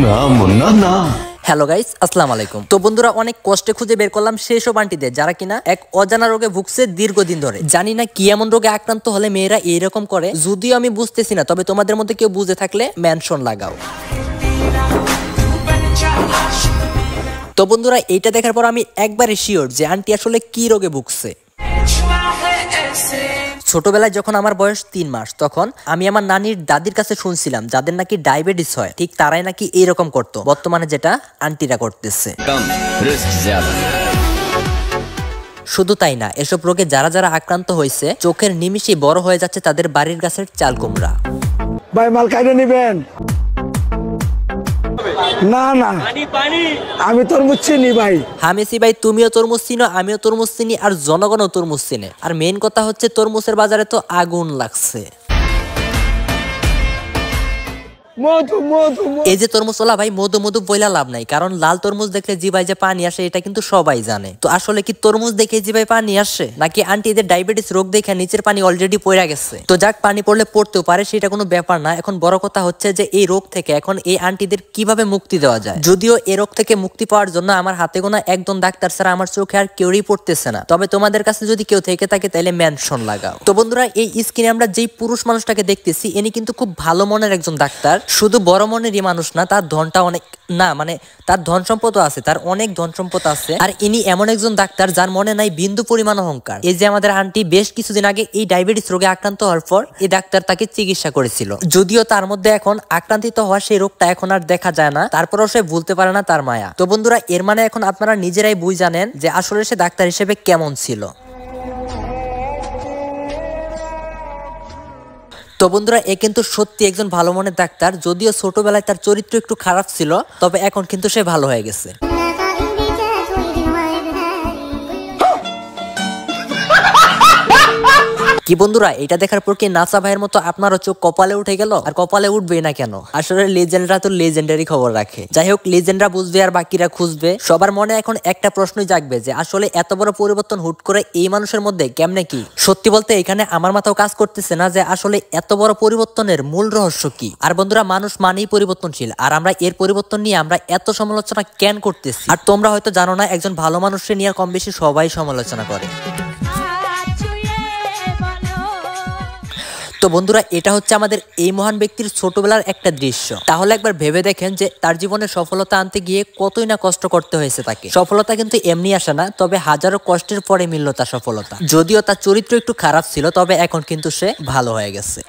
না মুন্না না। Hello guys, আসসালামু আলাইকুম। তো বন্ধুরা, অনেক কষ্টে খুঁজে বের করলাম সেই সব আন্টিদের যারা কিনা এক অজানা রোগে ভুগছে দীর্ঘদিন ধরে। জানি না কি এমন রোগে আক্রান্ত হলে মেয়েরা এইরকম করে, যদিও আমি বুঝতেছি না, তবে তোমাদের মধ্যে কেউ বুঝে থাকলে মেনশন লাগাও। তো বন্ধুরা, এইটা দেখার পর আমি একবারে শিওর যে আন্টি আসলে কি রোগে ভুগছে। ছোটবেলায় যখন আমার বয়স 3 মাস, তখন আমি আমার নানির দাদির কাছে শুনছিলাম যাদের নাকি ডায়াবেটিস হয়, ঠিক তারাই নাকি এইরকম করতো, বর্তমানে যেটা আন্টিরা করতেছে। শুধু তাই না, এসব রোগে যারা যারা আক্রান্ত হয়েছে চোখের নিমিষে বড় হয়ে যাচ্ছে তাদের বাড়ির গাছের চাল কুমড়া। ভাই মাল কাইটে নিবেন? না না, আমি তরমুজ চিনি ভাই। হামেসি ভাই, তুমিও তরমুজ চিনো, আমিও তরমুজ চিনি, আর জনগণও তরমুজ চিনে। আর মেইন কথা হচ্ছে তরমুজের বাজারে তো আগুন লাগছে। এই যে তরমুজওয়ালা ভাই, মধু মধু বইলা লাভ নাই, কারণ লাল তরমুজ দেখলে জিভায় যে পানি আসে এটা কিন্তু সবাই জানে। তো আসলে কি তরমুজ দেখে জিভায় পানি আসে, নাকি আন্টি এদের ডায়াবেটিস রোগ দেখে নিচের পানি অলরেডি পড়ে গেছে? তো যাক, পানি পড়লে পড়তেও পারে, সেটা কোনো ব্যাপার না। এখন বড় কথা হচ্ছে যে এই রোগ থেকে এখন এই আন্টিদের কিভাবে মুক্তি দেওয়া যায়। যদিও এই রোগ থেকে মুক্তি পাওয়ার জন্য আমার হাতে গোনা একজন ডাক্তার ছাড়া আমার চোখে আর কেউই পড়তেছে না। তবে তোমাদের কাছে যদি কেউ থেকে থাকে তাহলে মেনশন লাগাও। তো বন্ধুরা, এই স্ক্রিনে আমরা যেই পুরুষ মানুষটাকে দেখতেছি, ইনি কিন্তু খুব ভালো মনের একজন ডাক্তার। শুধু বড় মনেরই মানুষ না, তার ধনটা অনেক, না মানে তার ধন সম্পদও আছে, তার অনেক ধন সম্পদ আছে। আর ইনি এমন একজন ডাক্তার যার মনে নাই বিন্দু পরিমাণ অহংকার। এই যে আমাদের আন্টি বেশ কিছুদিন আগে এই ডায়াবেটিস রোগে আক্রান্ত হওয়ার পর এই ডাক্তার তাকে চিকিৎসা করেছিল। যদিও তার মধ্যে এখন আক্রান্তিত হওয়া সেই রোগটা এখন আর দেখা যায় না, তারপরও সে ভুলতে পারে না তার মায়া। তো বন্ধুরা, এর মানে এখন আপনারা নিজেরাই বুঝ জানেন যে আসলে সে ডাক্তার হিসেবে কেমন ছিল। তো বন্ধুরা, এ কিন্তু সত্যি একজন ভালো মনের ডাক্তার। যদিও ছোটবেলায় তার চরিত্র একটু খারাপ ছিল, তবে এখন কিন্তু সে ভালো হয়ে গেছে। কি বন্ধুরা, এটা দেখার পর কি নাসা ভাইয়ের মতো আপনারও চোখ কপালে উঠে গেল? আর কপালে উঠবে না কেন? আসলে লেজেন্ডরা তো লেজেন্ডারি খবর রাখে। যাই হোক, লেজেন্ডরা বুঝবে আর বাকিরা খুঁজবে। সবার মনে এখন একটা প্রশ্নই জাগবে যে আসলে এত বড় পরিবর্তন হুট করে এই মানুষের মধ্যে কেমনে কি? সত্যি বলতে এখানে আমার মাথাও কাজ করতেছে না যে আসলে এত বড় পরিবর্তনের মূল রহস্য কি। আর বন্ধুরা, মানুষ মানেই পরিবর্তনশীল, আর আমরা এর পরিবর্তন নিয়ে আমরা এত সমালোচনা কেন করতেছি? আর তোমরা হয়তো জানো না, একজন ভালো মানুষকে নিয়ে কম বেশি সবাই সমালোচনা করে। তো বন্ধুরা, এটা হচ্ছে আমাদের এই মহান ব্যক্তির ছোটবেলার একটা দৃশ্য। তাহলে একবার ভেবে দেখেন যে তার জীবনে সফলতা আনতে গিয়ে কতই না কষ্ট করতে হয়েছে তাকে। সফলতা কিন্তু এমনি আসে না, তবে হাজারো কষ্টের পরে মিলল তার সফলতা। যদিও তার চরিত্র একটু খারাপ ছিল, তবে এখন কিন্তু সে ভালো হয়ে গেছে।